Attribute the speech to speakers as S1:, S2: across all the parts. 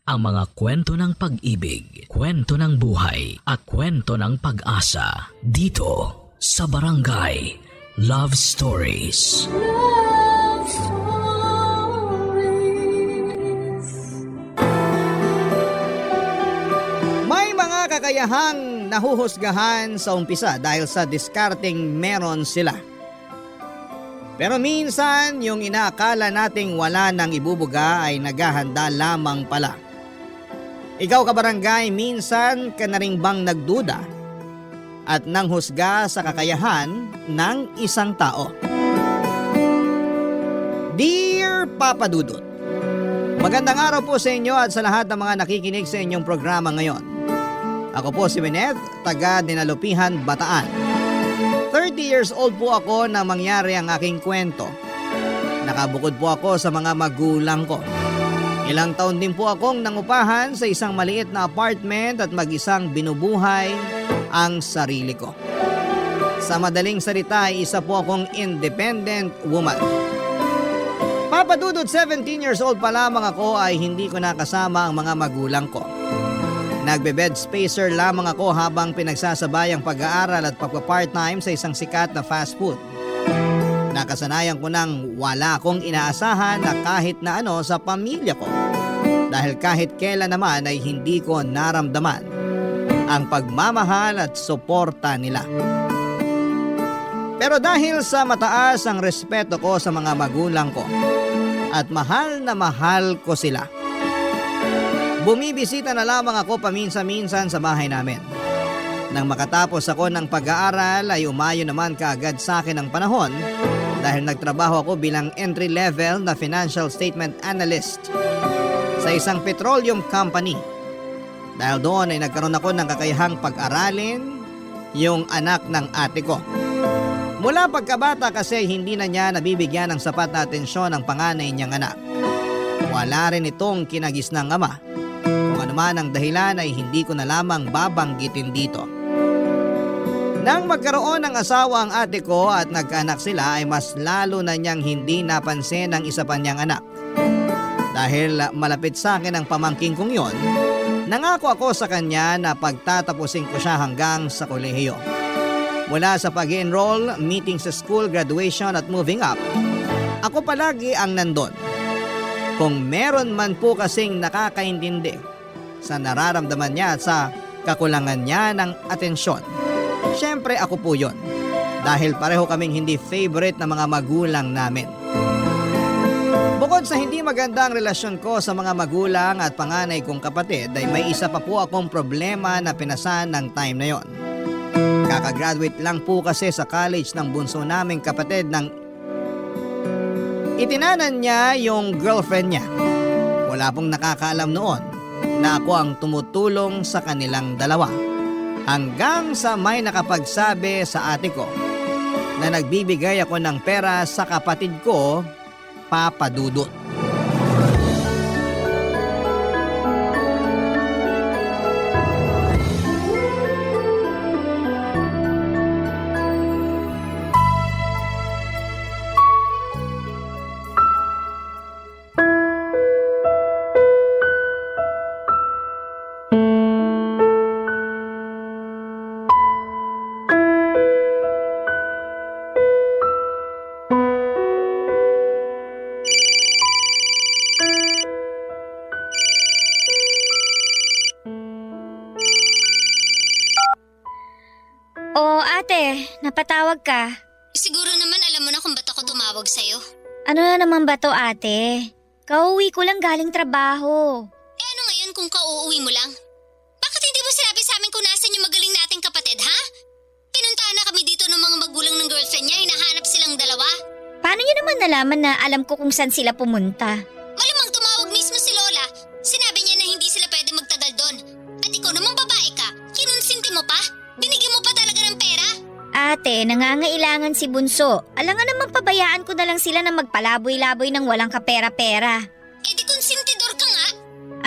S1: ang mga kwento ng pag-ibig, kwento ng buhay at kwento ng pag-asa dito sa Barangay Love Stories.
S2: Love Stories.
S3: May mga kakayahang nahuhusgahan sa umpisa dahil sa diskarteng meron sila. Pero minsan, yung inaakala nating wala nang ibubuga ay naghahanda lamang pala. Ikaw kabarangay, minsan ka na rin bang nagduda at nanghusga sa kakayahan ng isang tao? Dear Papa Dudut, magandang araw po sa inyo at sa lahat ng mga nakikinig sa inyong programa ngayon. Ako po si Wineth, taga Dinalupihan, Bataan. 30 years old po ako nang mangyari ang aking kwento. Nakabukod po ako sa mga magulang ko. Ilang taon din po akong nangupahan sa isang maliit na apartment at mag-isang binubuhay ang sarili ko. Sa madaling salita ay isa po akong independent woman. Papadudod 17 years old pa lamang ako ay hindi ko nakasama ang mga magulang ko. Nagbe-bed spacer lamang ako habang pinagsasabay ang pag-aaral at pagpa-part-time sa isang sikat na fast food. Nakasanayan ko nang wala akong inaasahan na kahit na ano sa pamilya ko. Dahil kahit kailan naman ay hindi ko naramdaman ang pagmamahal at suporta nila. Pero dahil sa mataas ang respeto ko sa mga magulang ko at mahal na mahal ko sila, bumibisita na lamang ako paminsan-minsan sa bahay namin. Nang makatapos ako ng pag-aaral ay umayo naman kaagad sa akin ang panahon dahil nagtrabaho ako bilang entry-level na financial statement analyst sa isang petroleum company. Dahil doon ay nagkaroon ako ng kakayahang pag-aralin yung anak ng ate ko. Mula pagkabata kasi hindi na niya nabibigyan ng sapat na atensyon ang panganay niyang anak. Wala rin itong kinagisnang ama. Kung ano man ang dahilan ay hindi ko na lamang babanggitin dito. Nang magkaroon ng asawa ang ate ko at nagkaanak sila ay mas lalo na niyang hindi napansin ang isa pa niyang anak. Dahil malapit sa akin ang pamangking kong yon, nangako ako sa kanya na pagtatapusin ko siya hanggang sa kolehiyo. Mula sa pag-enroll, meeting sa school, graduation at moving up, ako palagi ang nandun. Kung meron man po kasing nakakaintindi sa nararamdaman niya at sa kakulangan niya ng atensyon, syempre ako po yon. Dahil pareho kaming hindi favorite na mga magulang namin. Bukod sa hindi magandang relasyon ko sa mga magulang at panganay kong kapatid ay may isa pa po akong problema na pinasan ng time na yon. Kakagraduate lang po kasi sa college ng bunso naming kapatid ng itinanan niya yung girlfriend niya. Wala pong nakakaalam noon na ako ang tumutulong sa kanilang dalawa. Hanggang sa may nakapagsabi sa ate ko na nagbibigay ako ng pera sa kapatid ko, Papa Dudut.
S4: Oo ate, napatawag ka.
S5: Siguro naman alam mo na kung ba't ako tumawag sa'yo.
S4: Ano na naman ba to ate? Kauwi ko lang galing trabaho.
S5: Eh ano ngayon kung kauuwi mo lang? Bakit hindi mo sinabi sa amin kung nasan yung magaling nating kapatid, ha? Pinuntahan na kami dito ng mga magulang ng girlfriend niya, hinahanap silang dalawa.
S4: Paano niyo naman nalaman na alam ko kung saan sila pumunta?
S5: Malamang tumawag mismo si Lola. Sinabi niya na hindi sila pwede magtagal doon. At ikaw namang babae ka, kinonsinti mo pa? Binigyan mo pa talaga ng pera?
S4: Ate, nangangailangan si Bunso. Alangan naman pabayaan ko na lang sila na magpalaboy-laboy ng walang kapera-pera.
S5: Eh di konsentidor ka nga.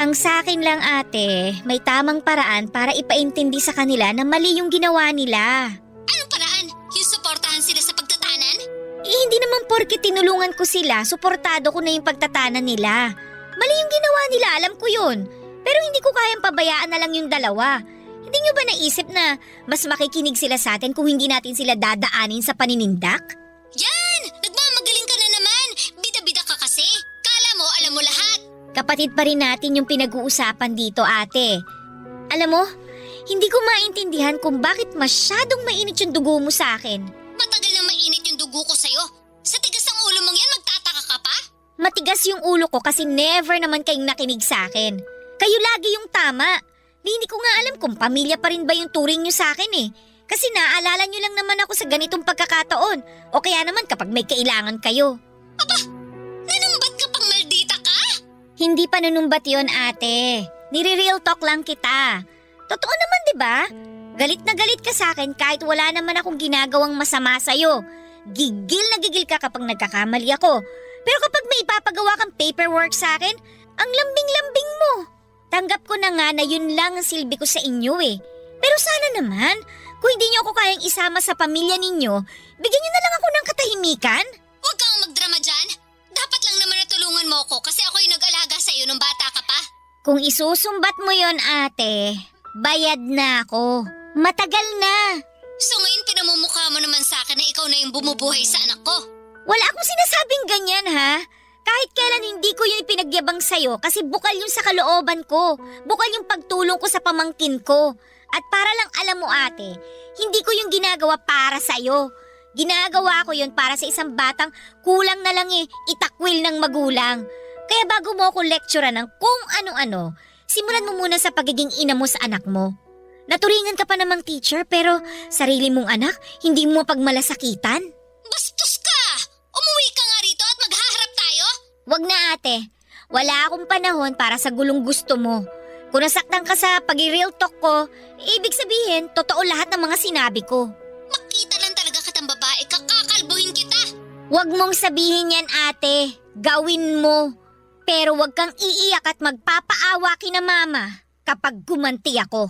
S4: Ang sakin lang ate, may tamang paraan para ipaintindi sa kanila na mali yung ginawa nila.
S5: Anong paraan? Yung suportahan sila sa pagtatanan?
S4: Eh hindi naman porke tinulungan ko sila, suportado ko na yung pagtatanan nila. Mali yung ginawa nila, alam ko yun. Pero hindi ko kayang pabayaan na lang yung dalawa. Hindi nyo ba naisip na mas makikinig sila sa atin kung hindi natin sila dadaanin sa paninindak?
S5: Yan! Nagmamagaling ka na naman! Bida-bida ka kasi! Kala mo, alam mo lahat!
S4: Kapatid pa rin natin yung pinag-uusapan dito, ate. Alam mo, hindi ko maintindihan kung bakit masyadong mainit yung dugo mo sa akin.
S5: Matagal na mainit yung dugo ko sa'yo. Sa tigas ng ulo mong yan, magtataka ka pa?
S4: Matigas yung ulo ko kasi never naman kayong nakinig sa akin. Kayo lagi yung tama. Hindi ko nga alam kung pamilya pa rin ba yung turing nyo sa akin eh. Kasi naaalala nyo lang naman ako sa ganitong pagkakataon. O kaya naman kapag may kailangan kayo.
S5: Nanumbat ka pang maldita ka?
S4: Hindi pa nanumbat yun, ate. Nire-real talk lang kita. Totoo naman, di ba? Galit na galit ka sa akin kahit wala naman akong ginagawang masama sa'yo. Gigil na gigil ka kapag nagkakamali ako. Pero kapag may ipapagawa kang paperwork sa akin, ang lambing-lambing mo. Tanggap ko na nga na yun lang ang silbi ko sa inyo eh. Pero sana naman, kung hindi niyo ako kayang isama sa pamilya ninyo, bigyan niyo na lang ako ng katahimikan.
S5: Huwag kang magdrama dyan. Dapat lang naman natulungan mo ako kasi ako yung nag-alaga sa'yo nung bata ka pa.
S4: Kung isusumbat mo yon, ate, bayad na ako. Matagal na.
S5: So ngayon pinamumukha mo naman sa akin na ikaw na yung bumubuhay sa anak ko.
S4: Wala akong sinasabing ganyan, ha? Kahit kailan hindi ko yun ipinagyabang sa'yo kasi bukal yun sa kalooban ko. Bukal yung pagtulong ko sa pamangkin ko. At para lang alam mo, ate, hindi ko yung ginagawa para sa'yo. Ginagawa ko yun para sa isang batang kulang na lang itakwil ng magulang. Kaya bago mo ako lecturean ng kung ano-ano, simulan mo muna sa pagiging ina mo sa anak mo. Naturingan ka pa namang teacher pero sarili mong anak, hindi mo pagmalasakitan.
S5: Bastos ka! Umuwi ka nga rito at maghaharap tayo?
S4: Wag na, ate. Wala akong panahon para sa gulong gusto mo. Kung nasaktan ka sa pag-real talk ko, ibig sabihin, totoo lahat ng mga sinabi ko.
S5: Makita lang talaga kitang babae, kakakalbuhin kita.
S4: Wag mong sabihin yan, ate. Gawin mo. Pero wag kang iiyak at magpapaawa kina mama kapag gumanti ako.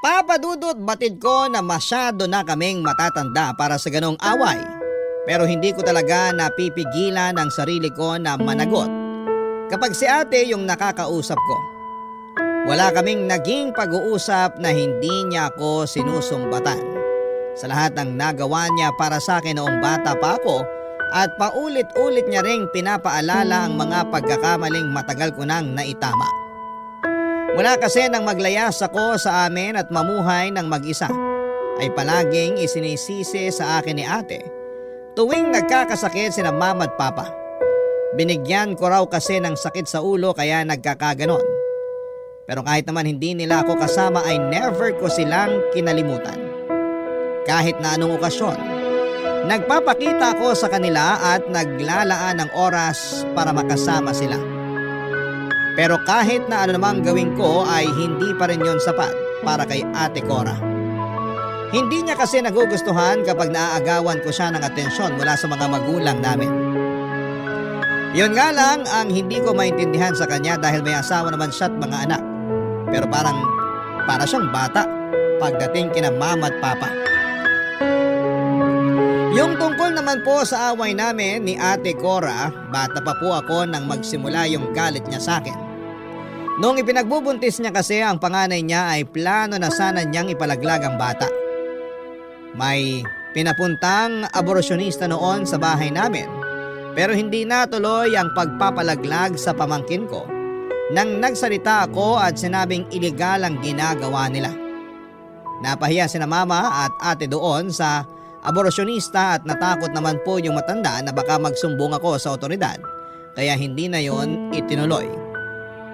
S3: Papadudot batid ko na masyado na kaming matatanda para sa ganong away. Pero hindi ko talaga napipigilan ang sarili ko na managot kapag si ate yung nakakausap ko. Wala kaming naging pag-uusap na hindi niya ako sinusumbatan sa lahat ng nagawa niya para sa akin noong bata pa ako at paulit-ulit niya ring pinapaalala ang mga pagkakamaling matagal ko nang naitama. Mula kasi nang maglayas ako sa amin at mamuhay ng mag-isa, ay palaging isinisisi sa akin ni ate tuwing nagkakasakit sina mama at papa. Binigyan ko raw kasi ng sakit sa ulo kaya nagkakaganon. Pero kahit naman hindi nila ako kasama ay never ko silang kinalimutan. Kahit na anong okasyon, nagpapakita ako sa kanila at naglalaan ng oras para makasama sila. Pero kahit na ano namang gawin ko ay hindi pa rin yon sapat para kay Ate Cora. Hindi niya kasi nagugustuhan kapag naaagawan ko siya ng atensyon mula sa mga magulang namin. Yun nga lang ang hindi ko maintindihan sa kanya dahil may asawa naman siya at mga anak. Pero para siyang bata pagdating kina mama at papa. Yung tungkol naman po sa away namin ni Ate Cora, bata pa po ako nang magsimula yung galit niya sa akin. Noong ipinagbubuntis niya kasi ang panganay niya ay plano na sana niyang ipalaglag ang bata. May pinapuntang aborsyonista noon sa bahay namin pero hindi natuloy ang pagpapalaglag sa pamangkin ko nang nagsalita ako at sinabing iligal ang ginagawa nila. Napahiya sina mama at ate doon sa aborsyonista at natakot naman po yung matanda na baka magsumbong ako sa otoridad kaya hindi na yon itinuloy.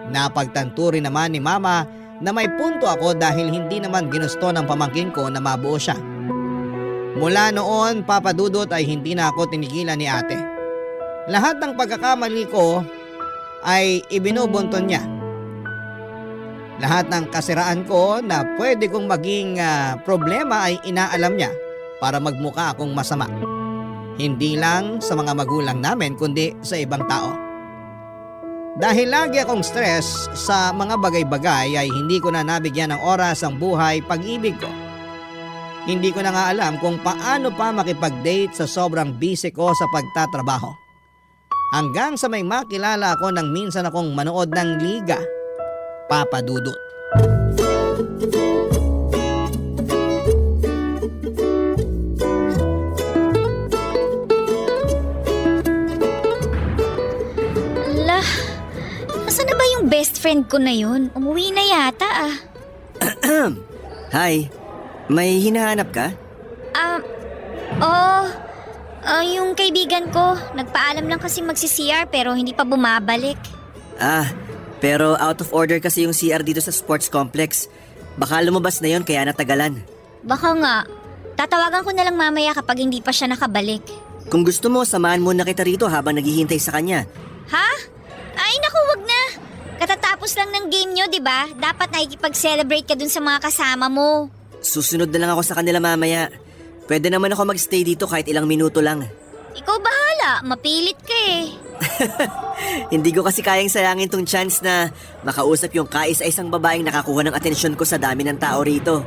S3: Napagtanto rin naman ni mama na may punto ako dahil hindi naman ginusto ng pamangkin ko na mabuo siya. Mula noon, papadudot ay hindi na ako tinigilan ni ate. Lahat ng pagkakamali ko ay ibinubunton niya. Lahat ng kasiraan ko na pwede kong maging problema ay inaalam niya para magmukha akong masama. Hindi lang sa mga magulang namin kundi sa ibang tao. Dahil lagi akong stress sa mga bagay-bagay ay hindi ko na nabigyan ng oras ang buhay pag-ibig ko. Hindi ko na nga alam kung paano pa makipag-date sa sobrang busy ko sa pagtatrabaho. Hanggang sa may makilala ako nang minsan akong manood ng liga Papa Dudut.
S4: Ala, nasaan na ba yung best friend ko na yun? Umuwi na yata ah.
S6: Hi, may hinahanap ka?
S4: Yung kaibigan ko, nagpaalam lang kasi magsi-CR pero hindi pa bumabalik.
S6: Pero out of order kasi yung CR dito sa sports complex. Baka lumabas na yon kaya natagalan.
S4: Baka nga, tatawagan ko na lang mamaya kapag hindi pa siya nakabalik.
S6: Kung gusto mo, samahan muna kita rito habang naghihintay sa kanya.
S4: Ha? Ay naku, wag na. Katatapos lang ng game nyo, di ba? Dapat nakikipag-celebrate ka dun sa mga kasama mo.
S6: Susunod na lang ako sa kanila mamaya. Pwede naman ako magstay dito kahit ilang minuto lang.
S4: Ikaw bahala, mapilit ka eh.
S6: Hindi ko kasi kayang sayangin tong chance na makausap yung kaisa-isang babaeng nakakuha ng atensyon ko sa dami ng tao rito.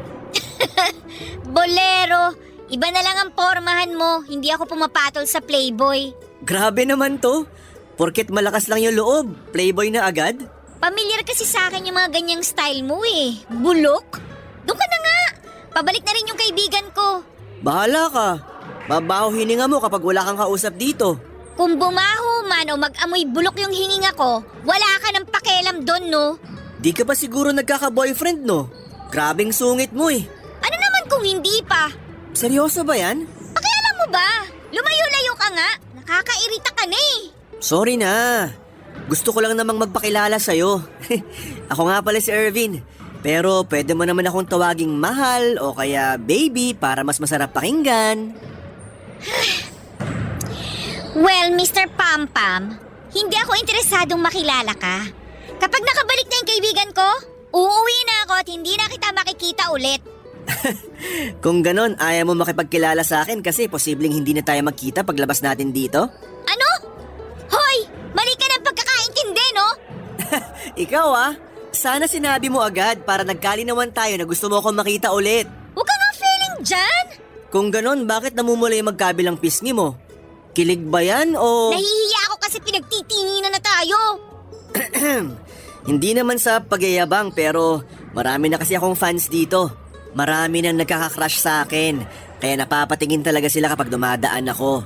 S4: Bolero, iba na lang ang pormahan mo. Hindi ako pumapatol sa Playboy.
S6: Grabe naman to. Porket malakas lang yung loob, playboy na agad?
S4: Pamilyar kasi sa akin yung mga ganyang style mo eh. Bulok? Doon ka na nga. Pabalik na rin yung kaibigan ko.
S6: Bahala ka. Babaho hininga mo kapag wala kang kausap dito.
S4: Kung bumaho man o mag-amoy bulok yung hininga ko, wala ka ng pakialam doon, no?
S6: Di ka pa siguro nagkaka-boyfriend, no? Grabing sungit mo eh.
S4: Ano naman kung hindi pa?
S6: Seryoso ba yan?
S4: Pakialam mo ba? Lumayo-layo ka nga. Nakakairita ka na eh.
S6: Sorry na. Gusto ko lang namang magpakilala sa'yo. Ako nga pala si Ervin. Pero pwede mo naman akong tawaging mahal o kaya baby para mas masarap pakinggan.
S4: Well, Mr. Pampam, hindi ako interesadong makilala ka. Kapag nakabalik na yung kaibigan ko, uuwi na ako at hindi na kita makikita ulit.
S6: Kung ganon, ayaw mo makipagkilala sa akin kasi posibleng hindi na tayo magkita paglabas natin dito?
S4: Ano? Hoy! Mali ka ng pagkakaintindi, no?
S6: Ikaw sana sinabi mo agad para nagkalinawan tayo na gusto mo akong makita ulit.
S4: Huwag ka nga feeling dyan!
S6: Kung ganon, bakit namumula yung magkabilang pisngi mo? Kilig ba yan o...
S4: Nahihiya ako kasi pinagtitinginan na tayo.
S6: Hindi naman sa pagyayabang pero marami na kasi akong fans dito. Marami nang nagkaka-crush sa akin. Kaya napapatingin talaga sila kapag dumadaan ako.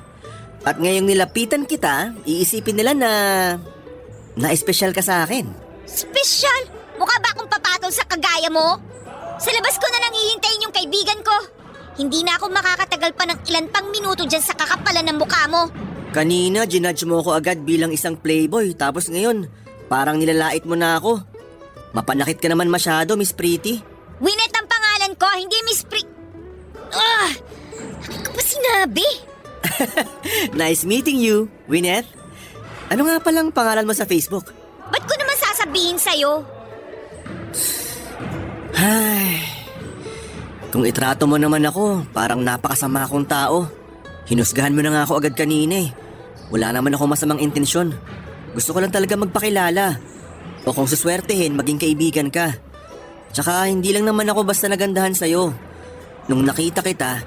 S6: At ngayong nilapitan kita, iisipin nila na espesyal ka sa akin.
S4: Special? Mukha ba akong papatol sa kagaya mo? Sa labas ko na lang hihintayin yung kaibigan ko. Hindi na ako makakatagal pa ng ilan pang minuto dyan sa kakapalan ng mukha mo.
S6: Kanina, ginudge mo ako agad bilang isang playboy. Tapos ngayon, parang nilalait mo na ako. Mapanakit ka naman masyado, Miss Pretty.
S4: Winnet ang pangalan ko, hindi Miss Bakit ko pa sinabi?
S6: Nice meeting you, Winnet. Ano nga palang pangalan mo sa Facebook?
S4: Ba't ko naman sasabihin sa'yo?
S6: Ay, kung itrato mo naman ako, parang napakasama akong tao. Hinusgahan mo na nga ako agad kanina eh. Wala naman ako masamang intensyon. Gusto ko lang talaga magpakilala. O kung suswertehin, maging kaibigan ka. Tsaka hindi lang naman ako basta nagandahan sa'yo. Nung nakita kita,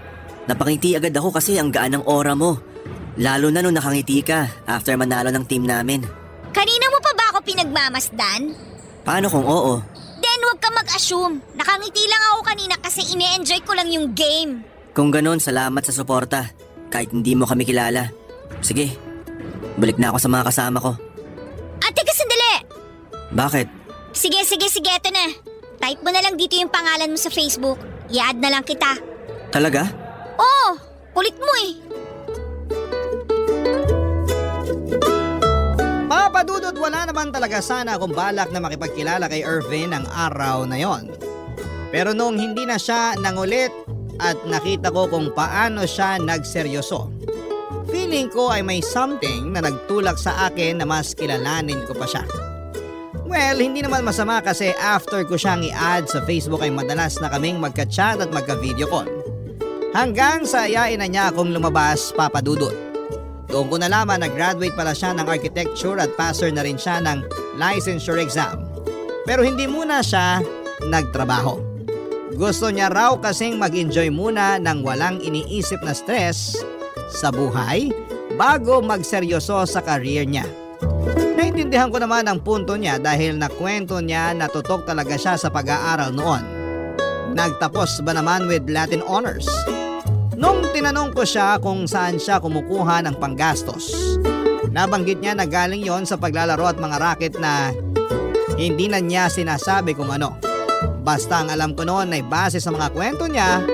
S6: napangiti agad ako kasi ang gaan ng aura mo. Lalo na nung nakangiti ka after manalo ng team namin.
S4: Kanina mo pa ba ako pinagmamasdan?
S6: Paano kung oo?
S4: Then huwag ka mag-assume. Nakangiti lang ako kanina kasi ine-enjoy ko lang yung game.
S6: Kung ganon, salamat sa suporta. Kahit hindi mo kami kilala. Sige, balik na ako sa mga kasama ko.
S4: Teka sandali!
S6: Bakit?
S4: Sige, eto na. Type mo na lang dito yung pangalan mo sa Facebook. I-add na lang kita.
S6: Talaga?
S4: Oo, kulit mo eh.
S3: Papa Dudut, wala naman talaga sana akong balak na makipagkilala kay Ervin ang araw na yon. Pero nung hindi na siya nangulit at nakita ko kung paano siya nagseryoso, feeling ko ay may something na nagtulak sa akin na mas kilalanin ko pa siya. Well, hindi naman masama kasi after ko siyang i-add sa Facebook ay madalas na kaming magka-chat at magka-video call. Hanggang sa ayain na niya akong lumabas, Papa Dudut. Doon ko nalaman na graduate pala siya ng architecture at passer na rin siya ng licensure exam. Pero hindi muna siya nagtrabaho. Gusto niya raw kasing mag-enjoy muna ng walang iniisip na stress sa buhay bago magseryoso sa career niya. Naintindihan ko naman ang punto niya dahil nakwento niya na tutok talaga siya sa pag-aaral noon. Nagtapos ba naman with Latin Honors? Nung tinanong ko siya kung saan siya kumukuha ng panggastos, nabanggit niya na galing yon sa paglalaro at mga racket na hindi na niya sinasabi kung ano. Basta ang alam ko noon ay base sa mga kwento niya,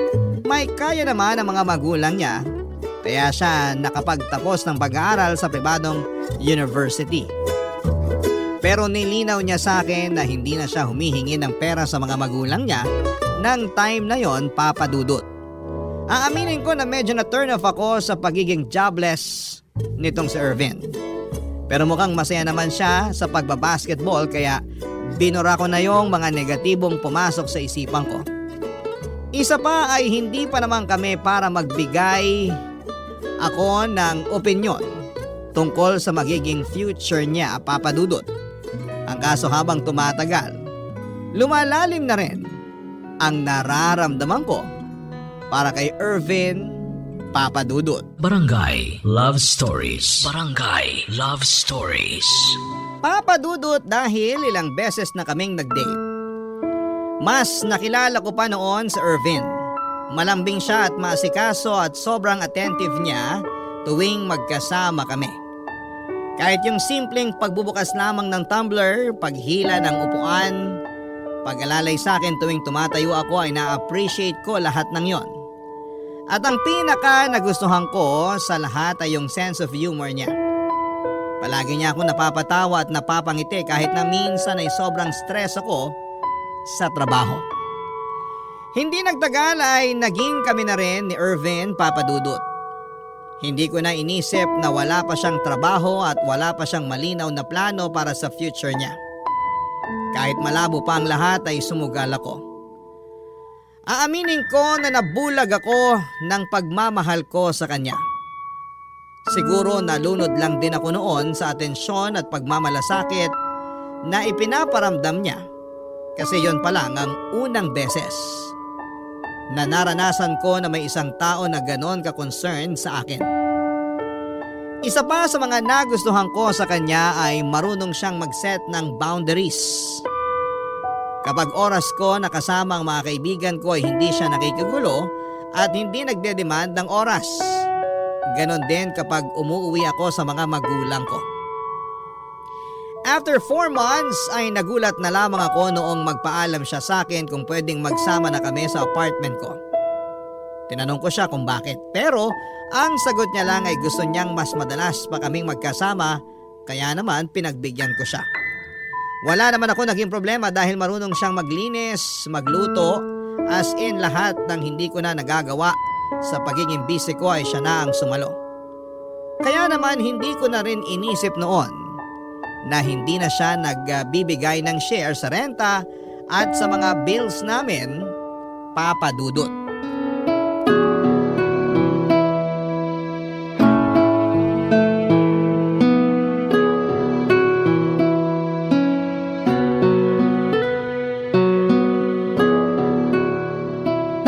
S3: may kaya naman ang mga magulang niya. Kaya siya nakapagtapos ng pag-aaral sa pribadong university. Pero nilinaw niya sa akin na hindi na siya humihingi ng pera sa mga magulang niya ng time na yon, Papa Dudut. Aaminin ko na medyo na-turn off ako sa pagiging jobless nitong si Irvin. Pero mukhang masaya naman siya sa pagbabasketball kaya binura ko na yung mga negatibong pumasok sa isipan ko. Isa pa ay hindi pa naman kami para magbigay ako ng opinyon tungkol sa magiging future niya, Papa Dudut. Ang kaso habang tumatagal, lumalalim na rin ang nararamdaman ko para kay Irvin, Papa Dudut.
S1: Barangay Love Stories. Barangay Love Stories.
S3: Papa Dudut, dahil ilang beses na kaming nag-date, mas nakilala ko pa noon si Irvin. Malambing siya at maasikaso at sobrang attentive niya tuwing magkasama kami. Kahit yung simpleng pagbubukas lamang ng tumbler, paghila ng upuan, pag-alalay sa akin tuwing tumatayo ako ay na-appreciate ko lahat ng yon. At ang pinaka nagustuhan ko sa lahat ay yung sense of humor niya. Palagi niya ako napapatawa at napapangiti kahit na minsan ay sobrang stress ako sa trabaho. Hindi nagtagal ay naging kami na rin ni Irvin, Papa Dudut. Hindi ko na inisip na wala pa siyang trabaho at wala pa siyang malinaw na plano para sa future niya. Kahit malabo pa ang lahat ay sumugal ako. Aaminin ko na nabulag ako ng pagmamahal ko sa kanya. Siguro nalunod lang din ako noon sa atensyon at pagmamalasakit na ipinaparamdam niya. Kasi yon pa lang ang unang beses na naranasan ko na may isang tao na ganon ka-concern sa akin. Isa pa sa mga nagustuhan ko sa kanya ay marunong siyang mag-set ng boundaries. Kapag oras ko nakasama ang mga kaibigan ko ay hindi siya nakikigulo at hindi nagde-demand ng oras. Ganon din kapag umuwi ako sa mga magulang ko. After 4 months ay nagulat na lamang ako noong magpaalam siya sa akin kung pwedeng magsama na kami sa apartment ko. Tinanong ko siya kung bakit, pero ang sagot niya lang ay gusto niyang mas madalas pa kaming magkasama, kaya naman pinagbigyan ko siya. Wala naman ako naging problema dahil marunong siyang maglinis, magluto, as in lahat ng hindi ko na nagagawa sa pagiging busy ko ay siya na ang sumalo. Kaya naman hindi ko na rin inisip noon na hindi na siya nagbibigay ng share sa renta at sa mga bills namin, Papa Dudut.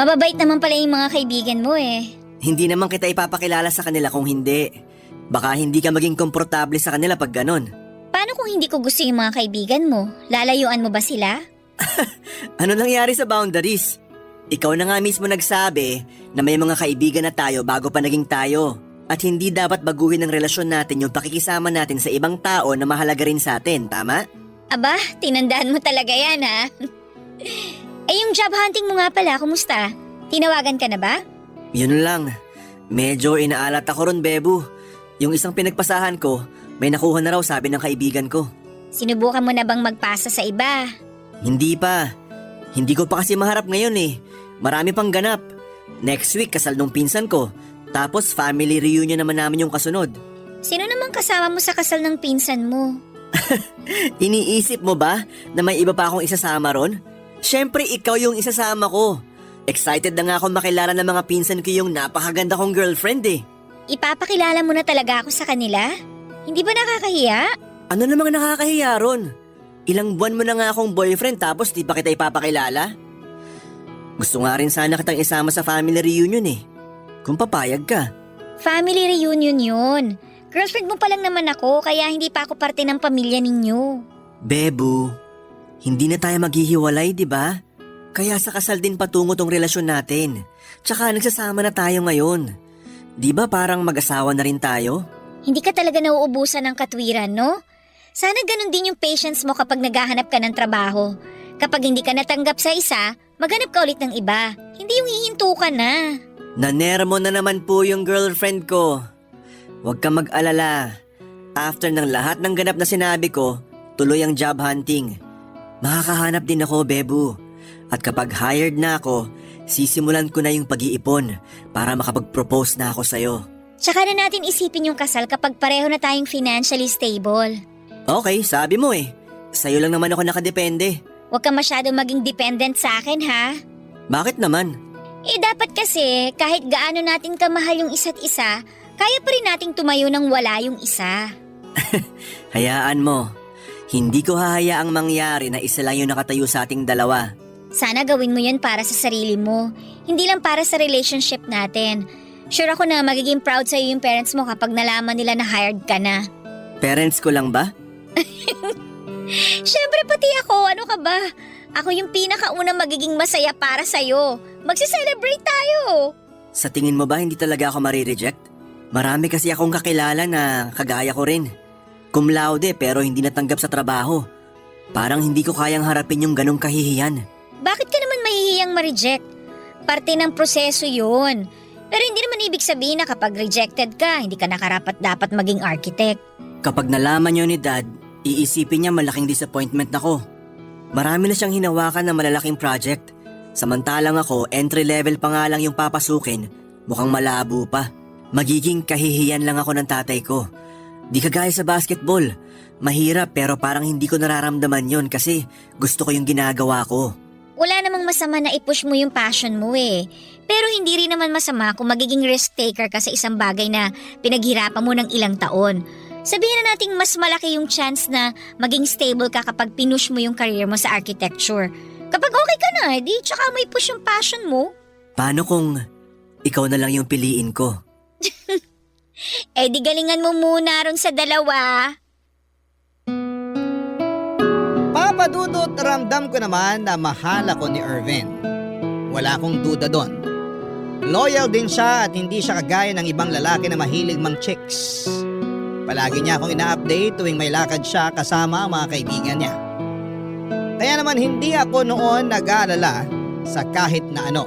S4: Mababait naman pala yung mga kaibigan mo eh.
S6: Hindi naman kita ipapakilala sa kanila kung hindi. Baka hindi ka maging komportable sa kanila pag ganon.
S4: Paano kung hindi ko gusto yung mga kaibigan mo? Lalayuan mo ba sila?
S6: Ano nangyari sa boundaries? Ikaw na nga mismo nagsabi na may mga kaibigan na tayo bago pa naging tayo. At hindi dapat baguhin ang relasyon natin yung pakikisama natin sa ibang tao na mahalaga rin sa atin, tama?
S4: Aba, tinandaan mo talaga yan ha? Eh yung job hunting mo nga pala, kumusta? Tinawagan ka na ba?
S6: Yun lang. Medyo inaalat ako ron, Bebu. Yung isang pinagpasahan ko, may nakuha na raw sabi ng kaibigan ko.
S4: Sinubukan mo na bang magpasa sa iba?
S6: Hindi pa. Hindi ko pa kasi maharap ngayon eh. Marami pang ganap. Next week kasal nung pinsan ko. Tapos family reunion naman namin yung kasunod.
S4: Sino namang kasama mo sa kasal ng pinsan mo?
S6: Iniisip mo ba na may iba pa akong isasama ron? Siyempre ikaw yung isasama ko. Excited na nga akong makilala ng mga pinsan ko yung napakaganda kong girlfriend eh.
S4: Ipapakilala mo na talaga ako sa kanila? Hindi ba nakakahiya?
S6: Ano namang nakakahiya ron? Ilang buwan mo na nga akong boyfriend tapos di pa kita ipapakilala? Gusto nga rin sana kitang isama sa family reunion eh. Kung papayag ka.
S4: Family reunion yun. Girlfriend mo pa lang naman ako, kaya hindi pa ako parte ng pamilya ninyo.
S6: Bebu, hindi na tayo maghihiwalay, di ba? Kaya sa kasal din patungo tong relasyon natin. Tsaka nagsasama na tayo ngayon. Di ba parang mag-asawa na rin tayo?
S4: Hindi ka talaga nauubusan ng katwiran, no? Sana ganun din yung patience mo kapag naghahanap ka ng trabaho. Kapag hindi ka natanggap sa isa, maghanap ka ulit ng iba. Hindi yung hihinto ka na.
S6: Nanermo na naman po yung girlfriend ko. Huwag kang mag-alala. After ng lahat ng ganap na sinabi ko, tuloy ang job hunting. Makakahanap din ako, Bebu. At kapag hired na ako, sisimulan ko na yung pag-iipon para makapag-propose na ako sa'yo.
S4: Tsaka na natin isipin yung kasal kapag pareho na tayong financially stable.
S6: Okay, sabi mo eh. Sa'yo lang naman ako nakadepende.
S4: Huwag ka masyado maging dependent sa akin, ha?
S6: Bakit naman?
S4: Dapat kasi kahit gaano natin kamahal yung isa't isa, kaya pa rin nating tumayo nang wala yung isa.
S6: Hayaan mo. Hindi ko hahayaang mangyari na isa lang yung nakatayo sa ating dalawa.
S4: Sana gawin mo yan para sa sarili mo, hindi lang para sa relationship natin. Sure ako na magiging proud sa'yo yung parents mo kapag nalaman nila na hired ka na.
S6: Parents ko lang ba?
S4: Siyempre pati ako, ano ka ba? Ako yung pinakaunang magiging masaya para sa'yo. Magse-celebrate tayo!
S6: Sa tingin mo ba hindi talaga ako marireject? Marami kasi akong kakilala na kagaya ko rin. Cum laude pero hindi natanggap sa trabaho. Parang hindi ko kayang harapin yung ganong kahihiyan.
S4: Bakit ka naman mahihiyang ma-reject? Parte ng proseso yun. Pero hindi naman ibig sabihin na kapag rejected ka, hindi ka nakarapat dapat maging architect.
S6: Kapag nalaman niyo ni Dad, iisipin niya malaking disappointment ako. Marami na siyang hinawakan na malalaking project. Samantalang ako, entry level pa nga lang yung papasukin, mukhang malabo pa. Magiging kahihiyan lang ako ng tatay ko. Di kagaya sa basketball. Mahirap pero parang hindi ko nararamdaman yon kasi gusto ko yung ginagawa ko.
S4: Wala namang masama na i-push mo yung passion mo eh. Pero hindi rin naman masama kung magiging risk taker ka sa isang bagay na pinaghirapan mo ng ilang taon. Sabihin na nating mas malaki yung chance na maging stable ka kapag pinush mo yung career mo sa architecture. Kapag okay ka na, di tsaka mo i-push yung passion mo.
S6: Paano kung ikaw na lang yung piliin ko?
S4: Di galingan mo muna ron sa dalawa.
S3: Papadudot, ramdam ko naman na mahal ako ni Irvin. Wala akong duda doon. Loyal din siya at hindi siya kagaya ng ibang lalaki na mahilig mang chicks. Palagi niya akong ina-update tuwing may lakad siya kasama ang mga kaibigan niya. Kaya naman hindi ako noon nag-aalala sa kahit na ano.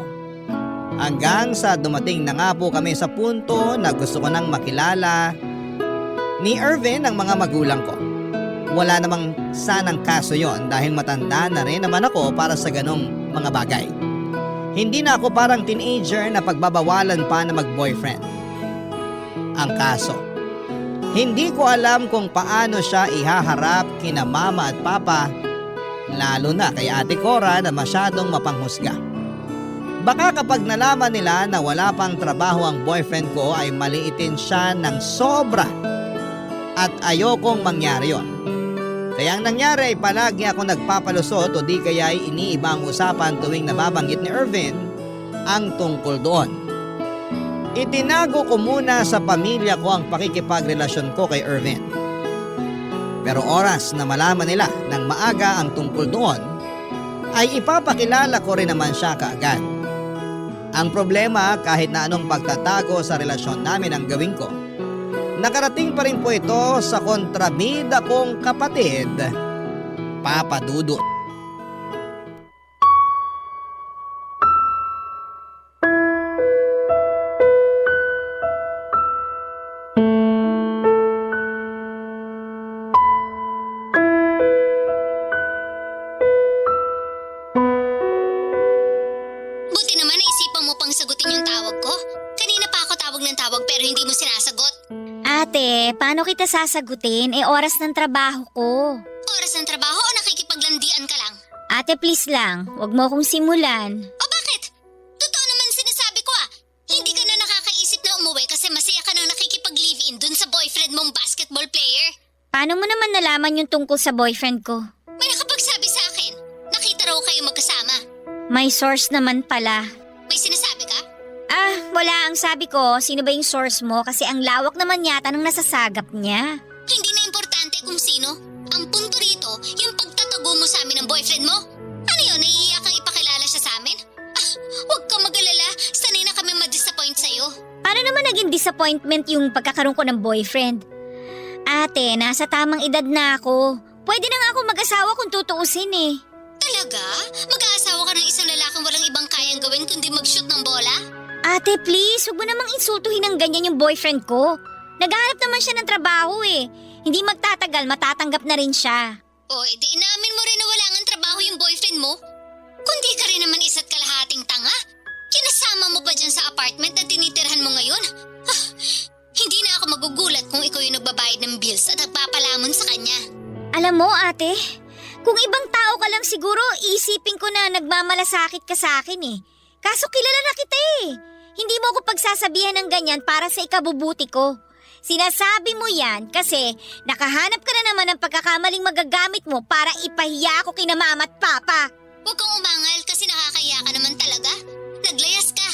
S3: Hanggang sa dumating na nga po kami sa punto na gusto ko nang makilala ni Irvin ang mga magulang ko. Wala namang sanang kaso yon dahil matanda na rin naman ako para sa ganong mga bagay. Hindi na ako parang teenager na pagbabawalan pa na mag-boyfriend. Ang kaso, hindi ko alam kung paano siya ihaharap kina mama at papa, lalo na kay Ate Cora na masyadong mapanghusga. Baka kapag nalaman nila na wala pang trabaho ang boyfriend ko ay maliitin siya ng sobra at ayokong mangyari yon. Kaya ang nangyari ay palagi ako nagpapalusot o di kaya ay iniiba ang usapan tuwing nababanggit ni Irvin ang tungkol doon. Itinago ko muna sa pamilya ko ang pakikipagrelasyon ko kay Irvin. Pero oras na malaman nila ng maaga ang tungkol doon, ay ipapakilala ko rin naman siya kaagad. Ang problema kahit na anong pagtatago sa relasyon namin ang gawin ko, nakarating pa rin po ito sa kontrabida kong kapatid, Papa Dudut.
S5: Buti naman naisipan mo pang sagutin yung tawag ko. Kanina pa ako tawag ng tawag pero hindi mo sinasagot.
S4: Ate, paano kita sasagutin? Oras ng trabaho ko.
S5: Oras ng trabaho o nakikipaglandian ka lang?
S4: Ate, please lang. Huwag mo akong simulan.
S5: O bakit? Totoo naman sinasabi ko ah. Hindi ka na nakakaisip na umuwi kasi masaya ka nang nakikipag-live-in dun sa boyfriend mong basketball player.
S4: Paano mo naman nalaman yung tungkol sa boyfriend ko?
S5: May nakapagsabi sa akin. Nakita raw kayo magkasama.
S4: May source naman pala.
S5: May sinasabi ka?
S4: Wala ang sabi ko, sino ba yung source mo kasi ang lawak naman yata ng nasasagap niya.
S5: Hindi na importante kung sino. Ang punto rito, yung pagtatago mo sa amin ng boyfriend mo. Ano yun, nahihiya kang ipakilala siya sa amin? Huwag kang mag-alala, sanay na kami ma-disappoint sa'yo.
S4: Paano naman naging disappointment yung pagkakaroon ko ng boyfriend? Ate, nasa tamang edad na ako. Pwede na nga ako mag-asawa kung tutuusin eh.
S5: Talaga? Mag-aasawa ka ng isang lalaking walang ibang kayang gawin kundi mag-shoot ng bola?
S4: Ate, please, huwag mo namang insultuhin ng ganyan yung boyfriend ko. Naghahanap naman siya ng trabaho eh. Hindi magtatagal, matatanggap na rin siya.
S5: O, edi inamin mo rin na wala ngang trabaho yung boyfriend mo? Kundi ka rin naman isa't kalahating tanga. Kinasama mo pa dyan sa apartment na tinitirhan mo ngayon? Hindi na ako magugulat kung ikaw yung nagbabayad ng bills at nagpapalamon sa kanya.
S4: Alam mo, ate, kung ibang tao ka lang siguro, isipin ko na nagmamalasakit ka sa akin eh. Kaso kilala na kita eh. Hindi mo ako pagsasabihan ng ganyan para sa ikabubuti ko. Sinasabi mo yan kasi nakahanap ka na naman ng pagkakamaling magagamit mo para ipahiya ako kina mama at papa.
S5: Huwag kang umangal kasi nakakaya ka naman talaga. Naglayas ka.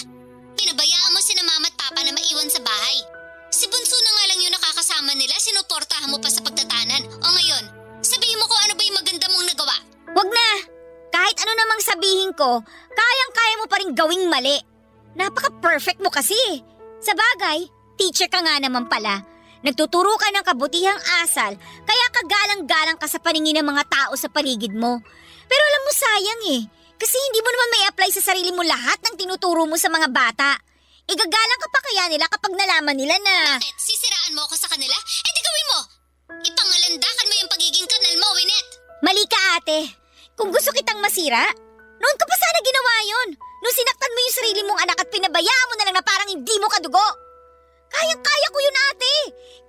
S5: Pinabayaan mo sina mama at papa na maiwan sa bahay. Si Bunso na nga lang yung nakakasama nila, sinuportahan mo pa sa pagtatanan. O ngayon, sabihin mo kung ano ba yung maganda mong nagawa.
S4: Wag na! Kahit ano namang sabihin ko, kayang-kaya mo pa rin gawing mali. Napaka-perfect mo kasi. Sa bagay, teacher ka nga naman pala. Nagtuturo ka ng kabutihang asal, kaya kagalang-galang ka sa paningin ng mga tao sa paligid mo. Pero alam mo sayang eh, kasi hindi mo naman may apply sa sarili mo lahat ng tinuturo mo sa mga bata. Igagalang ka pa kaya nila kapag nalaman nila na…
S5: Bakit? Sisiraan mo ako sa kanila? Eh di gawin mo! Ipangalandakan mo yung pagiging kanal mo, Winnet!
S4: Mali ka ate. Kung gusto kitang masira, noon ko pa sana ginawa yun. Nung sinaktan mo yung sarili mong anak at pinabayaan mo na lang na parang hindi mo kadugo. Kayang-kaya ko yun ate.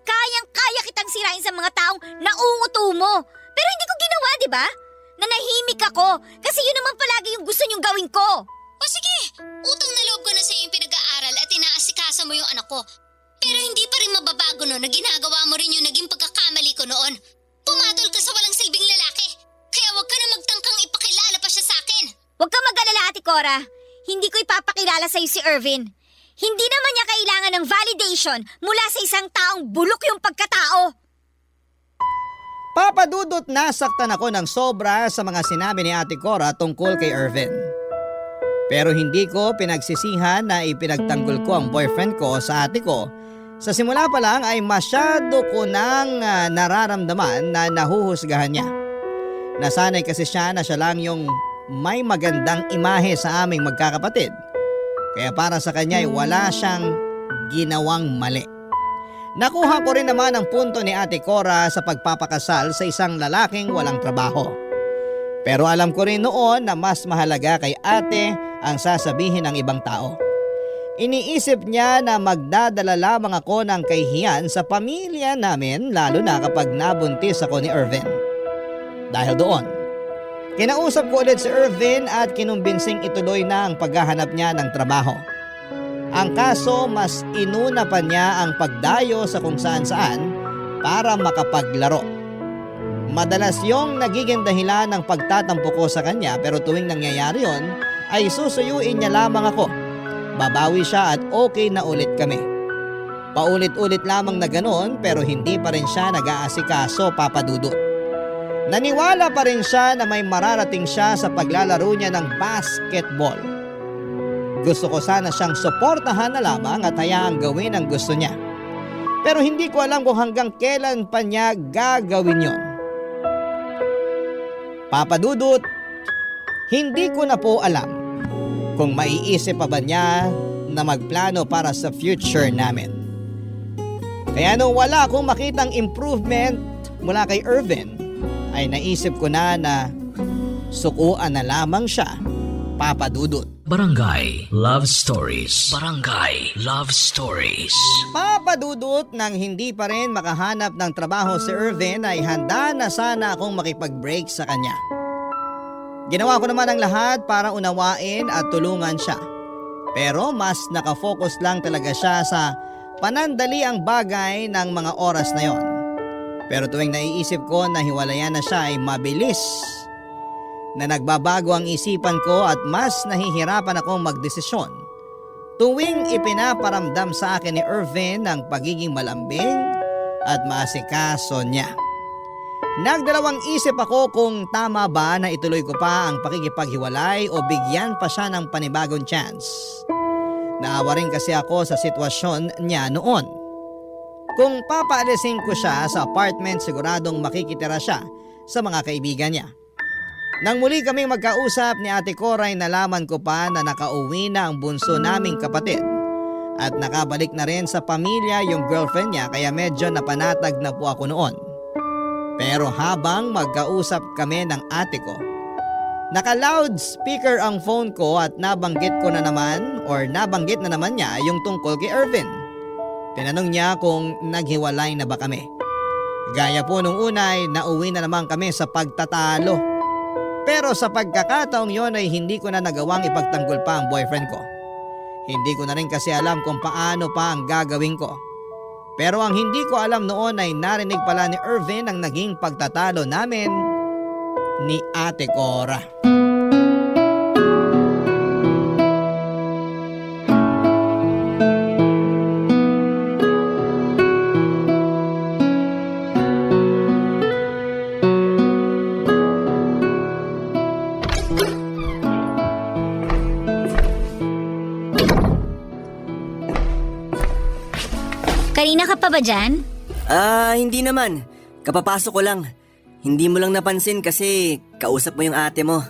S4: Kayang-kaya kitang sirain sa mga taong naunguto mo. Pero hindi ko ginawa, di ba? Nanahimik ako kasi yun naman palagi yung gusto niyong gawin ko.
S5: O sige, utang na loob ko na sa'yo yung pinag-aaral at inaasikasa mo yung anak ko. Pero hindi pa rin mababago no na ginagawa mo rin yung naging pagkakamali ko noon. Pumatol ka sa walang silbing lalaki. Kaya huwag ka na magtangkang ipakilala pa siya sa akin.
S4: Huwag ka mag-alala ate Cora. Hindi ko ipapakilala sa'yo si Irvin. Hindi naman niya kailangan ng validation mula sa isang taong bulok yung pagkatao.
S3: Papadudot nasaktan ako ng sobra sa mga sinabi ni Ate Cora tungkol kay Irvin. Pero hindi ko pinagsisihan na ipinagtanggol ko ang boyfriend ko sa ate ko. Sa simula pa lang ay masyado ko nang nararamdaman na nahuhusgahan niya. Nasanay kasi siya na siya lang yung may magandang imahe sa aming magkakapatid. Kaya para sa kanya ay wala siyang ginawang mali. Nakuha ko rin naman ang punto ni Ate Cora sa pagpapakasal sa isang lalaking walang trabaho. Pero alam ko rin noon na mas mahalaga kay ate ang sasabihin ng ibang tao. Iniisip niya na magdadala lamang ako ng kahihiyan sa pamilya namin lalo na kapag nabuntis ako ni Irvin. Dahil doon, kinausap ko ulit si Irvin at kinumbinsing ituloy na ang paghahanap niya ng trabaho. Ang kaso mas inuna pa niya ang pagdayo sa kung saan-saan para makapaglaro. Madalas yung nagiging dahilan ng pagtatampo ko sa kanya pero tuwing nangyayari yon ay susuyuin niya lamang ako. Babawi siya at okay na ulit kami. Paulit-ulit lamang na ganoon pero hindi pa rin siya nag-aasikaso papadudot. Naniwala pa rin siya na may mararating siya sa paglalaro niya ng basketball. Gusto ko sana siyang suportahan na lamang at hayaang gawin ang gusto niya. Pero hindi ko alam kung hanggang kailan pa niya gagawin yon. Papadudot, hindi ko na po alam kung maiisip pa ba niya na magplano para sa future namin. Kaya nung wala akong makitang improvement mula kay Irvin, ay naisip ko na sukuan na lamang siya, papadudot.
S1: Barangay Love Stories. Barangay Love Stories.
S3: Papadudot nang hindi pa rin makahanap ng trabaho si Irvin ay handa na sana akong makipag-break sa kanya. Ginawa ko naman ang lahat para unawain at tulungan siya. Pero mas nakafocus lang talaga siya sa panandali ang bagay ng mga oras na yon. Pero tuwing naiisip ko na hiwalayan na siya ay mabilis na nagbabago ang isipan ko at mas nahihirapan akong magdesisyon Tuwing ipinaparamdam sa akin ni Irvin ang pagiging malambing at maasikaso niya. Nagdalawang isip ako kung tama ba na ituloy ko pa ang pakikipaghiwalay o bigyan pa siya ng panibagong chance. Naawa rin kasi ako sa sitwasyon niya noon. Kung papaalisin ko siya sa apartment, siguradong makikitira siya sa mga kaibigan niya. Nang muli kaming magkausap ni Ate Cora ay nalaman ko pa na nakauwi na ang bunso naming kapatid at nakabalik na rin sa pamilya yung girlfriend niya kaya medyo napanatag na po ako noon. Pero habang magkausap kami ng ate ko, naka-loudspeaker ang phone ko at nabanggit na naman niya yung tungkol kay Irvin. Tinanong niya kung naghiwalay na ba kami. Gaya po nung una ay nauwi na naman kami sa pagtatalo. Pero sa pagkakataong yon ay hindi ko na nagawang ipagtanggol pa ang boyfriend ko. Hindi ko na rin kasi alam kung paano pa ang gagawin ko. Pero ang hindi ko alam noon ay narinig pala ni Irvin ang naging pagtatalo namin ni Ate Cora.
S4: Kanina ka pa ba dyan?
S6: Hindi naman. Kapapasok ko lang. Hindi mo lang napansin kasi kausap mo yung ate mo.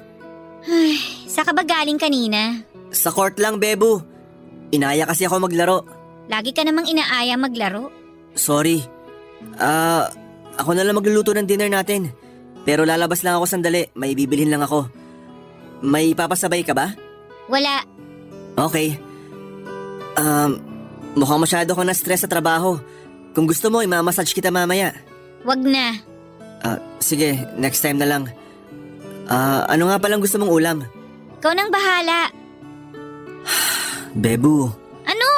S4: Saan ka ba galing kanina?
S6: Sa court lang, Bebu. Inaya kasi ako maglaro.
S4: Lagi ka namang inaaya maglaro.
S6: Sorry. Ako na lang magluluto ng dinner natin. Pero lalabas lang ako sandali. May bibilhin lang ako. May papasabay ka ba?
S4: Wala.
S6: Okay. Mukhang masyado ka na-stress sa trabaho. Kung gusto mo, imamassage kita mamaya.
S4: Wag na.
S6: Sige, next time na lang. Ano nga palang gusto mong ulam?
S4: Ikaw nang bahala.
S6: Bebu,
S4: Ano?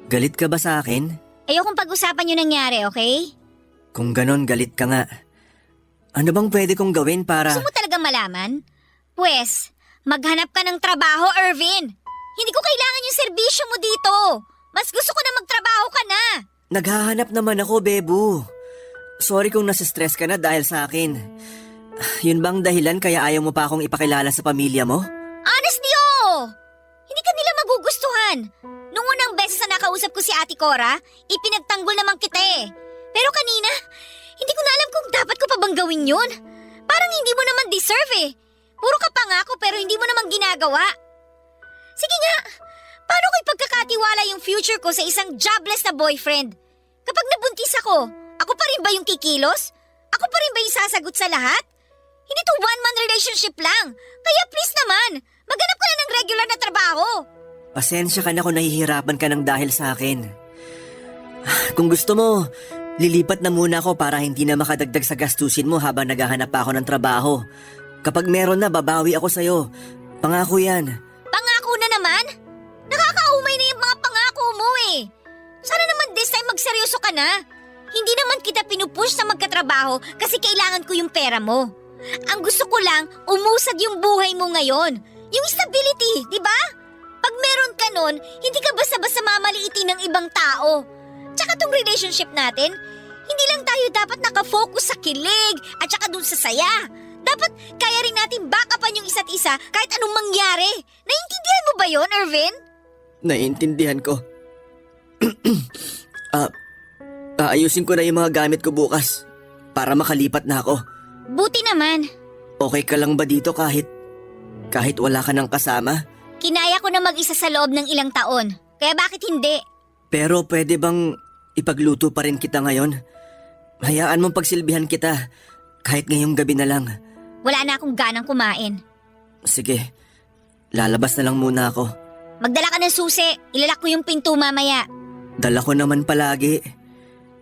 S6: galit ka ba sa akin?
S4: Ayokong pag-usapan yung nangyari, okay?
S6: Kung ganon, galit ka nga. Ano bang pwede kong gawin para...
S4: Gusto mo talagang malaman? Pwes, maghanap ka ng trabaho, Irvin. Hindi ko kailangan yung serbisyo mo dito. Mas gusto ko na magtrabaho ka na.
S6: Naghahanap naman ako, Bebu. Sorry kung nasistress ka na dahil sa akin. Yun bang dahilan kaya ayaw mo pa akong ipakilala sa pamilya mo?
S4: Honestly, hindi ka nila magugustuhan. Nung unang beses na nakausap ko si Ate Cora, ipinagtanggol naman kita eh. Pero kanina, hindi ko na alam kung dapat ko pa bang gawin yun. Parang hindi mo naman deserve eh. Puro ka pangako pero hindi mo naman ginagawa. Sige nga, paano ko ipagkakatiwala yung future ko sa isang jobless na boyfriend? Kapag nabuntis ako pa rin ba yung kikilos? Ako pa rin ba yung sasagot sa lahat? Hindi to one-man relationship lang. Kaya please naman, maghanap ka na ng regular na trabaho.
S6: Pasensya ka na kung nahihirapan ka ng dahil sa akin. Kung gusto mo, lilipat na muna ako para hindi na makadagdag sa gastusin mo habang naghahanap pa ako ng trabaho. Kapag meron na, babawi ako sa'yo. Pangako yan.
S4: Pangako na naman? Nakakaumay na yung mga pangako mo eh. Sana naman this time magseryoso ka na. Hindi naman kita pinupush sa magkatrabaho kasi kailangan ko yung pera mo. Ang gusto ko lang, umusad yung buhay mo ngayon. Yung stability, di ba? Pag meron ka nun, hindi ka basta-basta mamaliitin ng ibang tao. Tsaka tong relationship natin, hindi lang tayo dapat nakafocus sa kilig at tsaka dun sa saya. Dapat kaya rin natin backupan yung isa't isa kahit anong mangyari. Naiintindihan mo ba yon, Irvin?
S6: Naiintindihan ko. Aayusin ko na yung mga gamit ko bukas para makalipat na ako.
S4: Buti naman.
S6: Okay ka lang ba dito kahit wala ka ng kasama?
S4: Kinaya ko na mag-isa sa loob ng ilang taon. Kaya bakit hindi?
S6: Pero pwede bang ipagluto pa rin kita ngayon? Hayaan mong pagsilbihan kita kahit ngayong gabi na lang.
S4: Wala na akong ganang kumain.
S6: Sige, lalabas na lang muna ako.
S4: Magdala ka ng susi. Ilalak ko yung pinto mamaya.
S6: Dala ko naman palagi.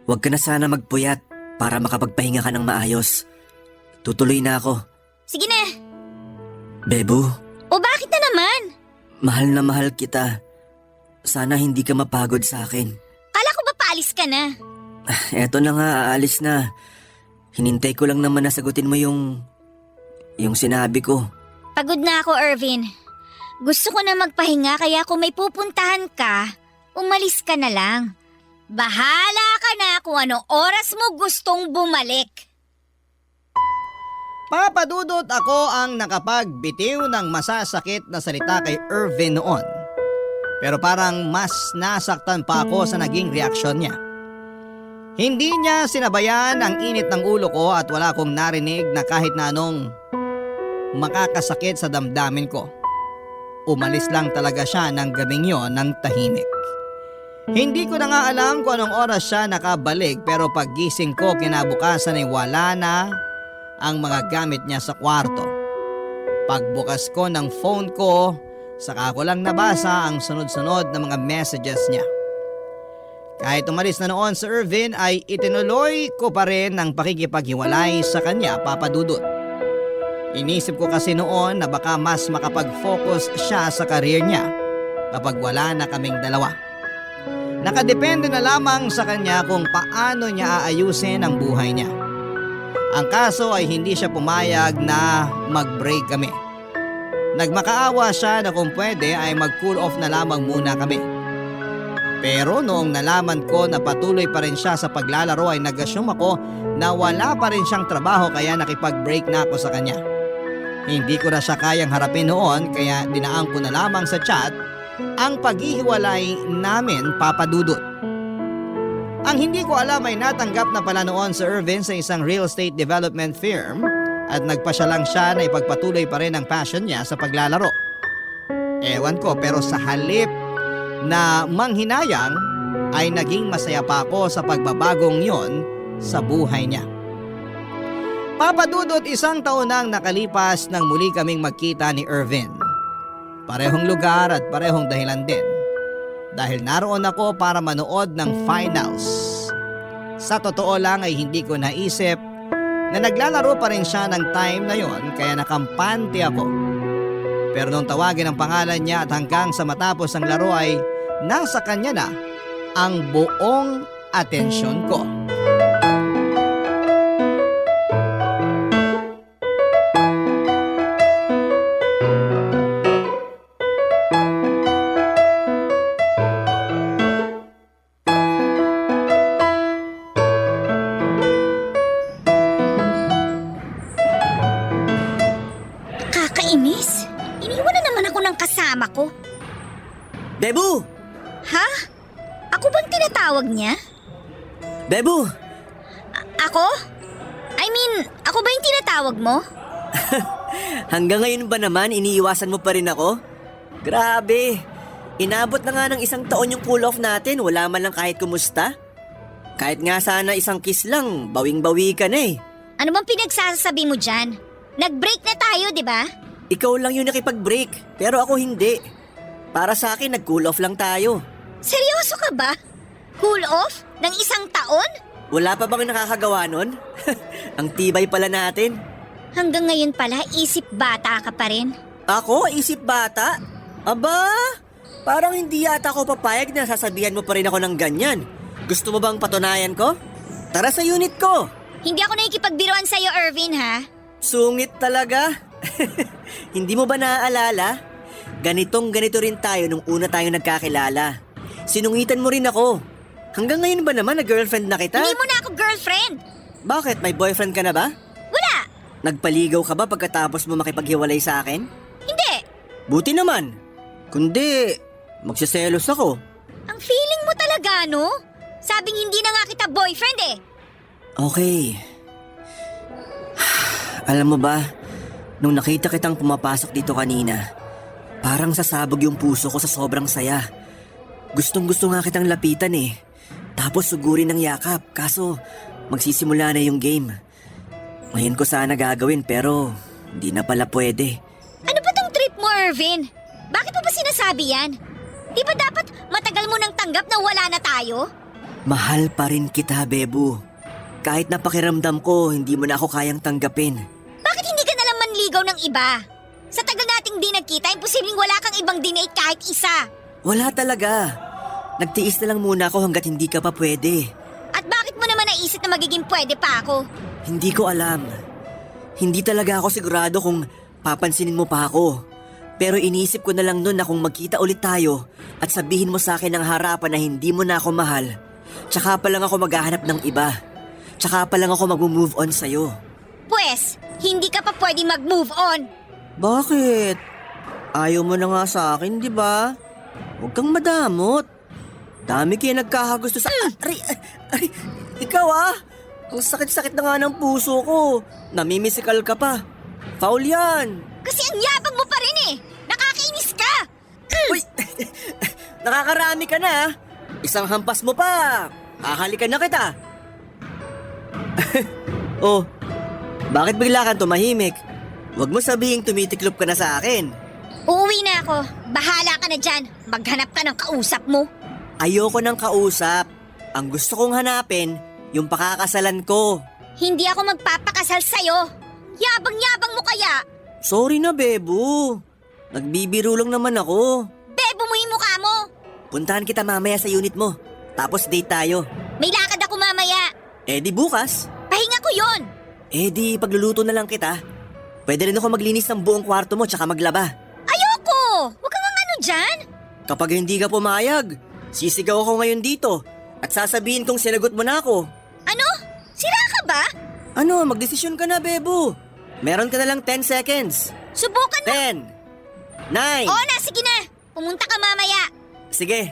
S6: Huwag ka na sana magpuyat para makapagpahinga ka ng maayos. Tutuloy na ako.
S4: Sige na.
S6: Bebu,
S4: O bakit na naman?
S6: mahal na mahal kita. Sana hindi ka mapagod sa akin.
S4: Kala ko ba paalis ka na?
S6: Eto na nga, aalis na. Hinintay ko lang naman na sagutin mo yung sinabi ko.
S4: Pagod na ako, Irvin. Gusto ko na magpahinga kaya kung may pupuntahan ka, umalis ka na lang. Bahala ka na kung anong oras mo gustong bumalik.
S3: Papadudot ako ang nakapagbitiw ng masasakit na salita kay Irvin noon. Pero parang mas nasaktan pa ako sa naging reaksyon niya. Hindi niya sinabayan ang init ng ulo ko at wala akong narinig na kahit na anong makakasakit sa damdamin ko. Umalis lang talaga siya ng gabing yon ng tahimik. Hindi ko na nga alam kung anong oras siya nakabalik pero paggising ko kinabukasan ay wala na ang mga gamit niya sa kwarto. Pagbukas ko ng phone ko, saka ko lang nabasa ang sunod-sunod na mga messages niya. Kahit umalis na noon sa Irvin ay itinuloy ko pa rin ang pakikipaghiwalay sa kanya, Papa Dudut. Inisip ko kasi noon na baka mas makapag-focus siya sa career niya kapag wala na kaming dalawa. Nakadepende na lamang sa kanya kung paano niya aayusin ang buhay niya. Ang kaso ay hindi siya pumayag na mag-break kami. Nagmakaawa siya na kung pwede ay mag-cool off na lamang muna kami. Pero noong nalaman ko na patuloy pa rin siya sa paglalaro ay nag-assume ako na wala pa rin siyang trabaho kaya nakipag-break na ako sa kanya. Hindi ko na siya kayang harapin noon kaya dinaan ko na lamang sa chat ang paghihiwalay namin, Papa Dudut. Ang hindi ko alam ay natanggap na pala noon sa Irvin sa isang real estate development firm at nagpasya lang siya na ipagpatuloy pa rin ang passion niya sa paglalaro. Ewan ko pero sa halip na manghinayang ay naging masaya pa ako sa pagbabagong yon sa buhay niya. Papa Dudut, 1 taon nang nakalipas nang muli kaming magkita ni Irvin. Parehong lugar at parehong dahilan din. Dahil naroon ako para manood ng finals. Sa totoo lang ay hindi ko naisip na naglalaro pa rin siya ng time na yon kaya nakampante ako. Pero nung tawagin ang pangalan niya at hanggang sa matapos ang laro ay nasa kanya na ang buong atensyon ko.
S4: Kakainis? Iniwan na naman ako ng kasama ko.
S6: Bebu!
S4: Ha? Ako bang tinatawag niya?
S6: Bebu!
S4: Ako? I mean, ako ba yung tinatawag mo?
S6: Hanggang ngayon ba naman iniiwasan mo pa rin ako? Grabe! Inabot na nga ng 1 taon yung cool off natin, wala man lang kahit kumusta. Kahit nga sana isang kiss lang, bawing-bawi ka na eh.
S4: Ano bang pinagsasabi mo dyan? Nag-break na tayo, di ba?
S6: Ikaw lang yung nakipag-break, pero ako hindi. Para sa akin, nag-cool off lang tayo.
S4: Seryoso ka ba? Cool off? Ng 1 taon?
S6: Wala pa bang nakakagawa nun? Ang tibay pala natin.
S4: Hanggang ngayon pala, isip bata ka pa rin.
S6: Ako, isip bata? Aba, parang hindi yata ako papayag na sasabihan mo pa rin ako ng ganyan. Gusto mo bang patunayan ko? Tara sa unit ko.
S4: Hindi ako nakikipagbiruan sa'yo, Irvin, ha?
S6: Sungit talaga. Hindi mo ba naaalala? Ganito rin tayo nung una tayo nagkakilala. Sinungitan mo rin ako. Hanggang ngayon ba naman na girlfriend na kita?
S4: Hindi mo na ako girlfriend.
S6: Bakit? May boyfriend ka na ba?
S4: Wala.
S6: Nagpaligaw ka ba pagkatapos mo makipaghiwalay sa akin?
S4: Hindi.
S6: Buti naman. Kundi, magsiselos ako.
S4: Ang feeling mo talaga, no? Sabing hindi na nga kita boyfriend eh.
S6: Okay. Alam mo ba, nung nakita kitang pumapasok dito kanina, parang sasabog yung puso ko sa sobrang saya. Gustong-gusto nga kitang lapitan eh. Tapos sugurin ng yakap, kaso magsisimula na yung game. Ngayon ko sana gagawin pero hindi na pala pwede.
S4: Ano ba tong trip mo, Irvin? Bakit mo ba sinasabi yan? Di ba dapat matagal mo nang tanggap na wala na tayo?
S6: Mahal pa rin kita, Bebu. Kahit napakiramdam ko, hindi mo na ako kayang tanggapin.
S4: Bakit hindi ka nalang manligaw ng iba? Sa tagal nating di nagkita, imposibleng wala kang ibang dinate kahit isa.
S6: Wala talaga. Nagtiis na lang muna ako hanggat hindi ka pa pwede.
S4: At bakit mo naman naisip na magiging pwede pa ako?
S6: Hindi ko alam. Hindi talaga ako sigurado kung papansinin mo pa ako. Pero inisip ko na lang nun na kung magkita ulit tayo at sabihin mo sa akin ng harapan na hindi mo na ako mahal, tsaka pa lang ako maghahanap ng iba. Tsaka pa lang ako mag-move on sa'yo.
S4: Pwes, hindi ka pa pwede mag-move on.
S6: Bakit? Ayaw mo na nga sa akin, di ba? Huwag kang madamot. Dami kayo nagkakagusto sa... Aray, ikaw Ang sakit-sakit na nga ng puso ko. Namimisikal ka pa. Foul yan.
S4: Kasi ang yabang mo pa rin eh. Nakakainis ka.
S6: Uy, nakakarami ka na. Isang hampas mo pa. Hahalikan na kita. Oh, bakit bigla kang tumahimik? Huwag mo sabihing tumitiklop ka na sa akin.
S4: Uuwi na ako. Bahala ka na dyan. Maghanap ka ng kausap mo.
S6: Ayoko ng kausap. Ang gusto kong hanapin, yung pakakasalan ko.
S4: Hindi ako magpapakasal sa'yo. Yabang-yabang mo kaya.
S6: Sorry na, Bebo. Nagbibiro lang naman ako.
S4: Bebo mo yung mukha mo.
S6: Puntahan kita mamaya sa unit mo. Tapos date tayo.
S4: May lakad ako mamaya.
S6: Eh di bukas.
S4: Pahinga ko yon.
S6: Eh di pagluluto na lang kita. Pwede rin ako maglinis ng buong kwarto mo tsaka maglaba.
S4: Ayoko. Huwag kang ano dyan.
S6: Kapag hindi ka pumayag, sisigaw ako ngayon dito at sasabihin kong sinagot mo na ako.
S4: Ano? Sira ka ba?
S6: Ano, magdesisyon ka na, Bebo. Meron ka na lang 10 seconds.
S4: Subukan mo.
S6: 10, 9.
S4: Oo na, sige na. Pumunta ka mamaya.
S6: Sige,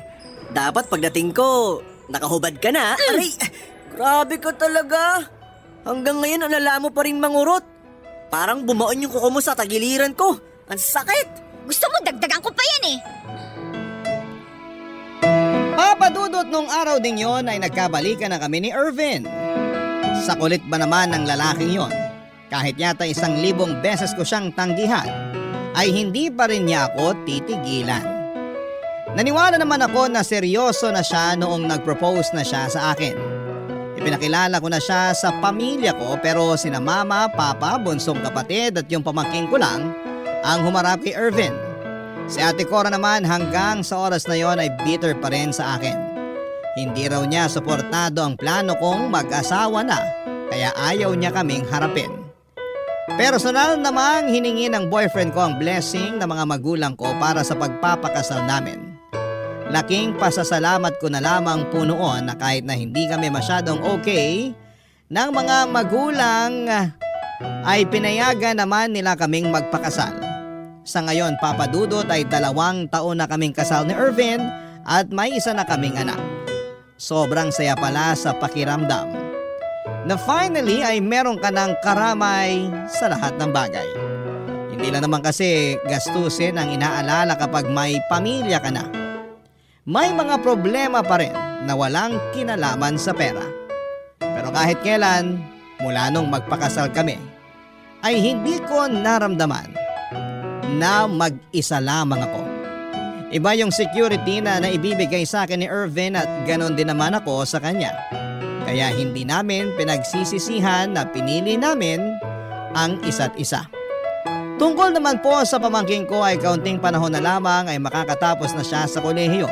S6: dapat pagdating ko, nakahubad ka na. Aray, grabe ka talaga. Hanggang ngayon, alala mo pa rin mangurot. Parang bumaon yung kuko mo sa tagiliran ko. Ang sakit.
S4: Gusto mo dagdagan ko pa yan eh.
S3: Papadudot nung araw ding yon ay nagkabalikan na kami ni Irvin. Sa kulit ba naman ng lalaking yon? Kahit yata 1,000 beses ko siyang tanggihan, ay hindi pa rin niya ako titigilan. Naniwala naman ako na seryoso na siya noong nag-propose na siya sa akin. Ipinakilala ko na siya sa pamilya ko pero sina mama, papa, bunsong kapatid at yung pamangking ko lang ang humarap kay Irvin. Si Ate Cora naman hanggang sa oras na yon ay bitter pa rin sa akin. Hindi raw niya suportado ang plano kong mag-asawa na kaya ayaw niya kaming harapin. Personal namang hiningi ng boyfriend ko ang blessing ng mga magulang ko para sa pagpapakasal namin. Laking pasasalamat ko na lamang po noon na kahit na hindi kami masyadong okay ng mga magulang ay pinayagan naman nila kaming magpakasal. Sa ngayon, Papadudot ay 2 taon na kaming kasal ni Irvin at may isa na kaming anak. Sobrang saya pala sa pakiramdam na finally ay meron ka ng karamay sa lahat ng bagay. Hindi lang naman kasi gastusin ang inaalala kapag may pamilya ka na. May mga problema pa rin na walang kinalaman sa pera. Pero kahit kailan, mula nung magpakasal kami, ay hindi ko naramdaman na mag-isa lamang ako. Iba yung security na naibibigay sa akin ni Irvin at ganon din naman ako sa kanya. Kaya hindi namin pinagsisisihan na pinili namin ang isa't isa. Tungkol naman po sa pamangking ko ay kaunting panahon na lamang ay makakatapos na siya sa kolehiyo.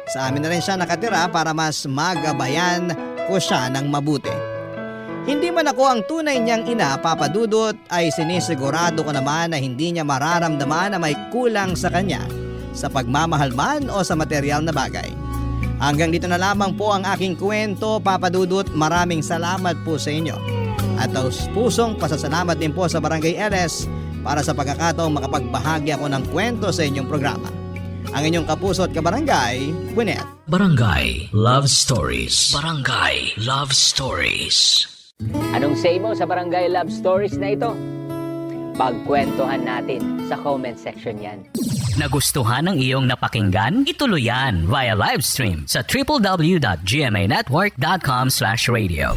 S3: Sa amin na rin siya nakatira para mas magabayan ko siya ng mabuti. Hindi man ako ang tunay niyang ina, Papadudot, ay sinisigurado ko naman na hindi niya mararamdaman na may kulang sa kanya sa pagmamahal man o sa material na bagay. Hanggang dito na lamang po ang aking kwento, Papadudot. Maraming salamat po sa inyo. At pusong pasasalamat din po sa Barangay LS para sa pagkakataong makapagbahagi ako ng kwento sa inyong programa. Ang inyong kapuso at kabarangay, Gwyneth.
S1: Barangay Love Stories. Barangay Love Stories.
S7: Anong say mo sa Barangay Love Stories na ito? Pagkwentuhan natin sa comment section yan.
S1: Nagustuhan ng iyong napakinggan? Ituloy yan via live stream sa www.gmanetwork.com/radio.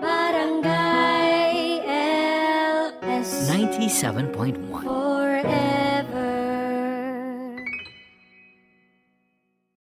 S2: Barangay LS
S1: 97.1
S2: forever.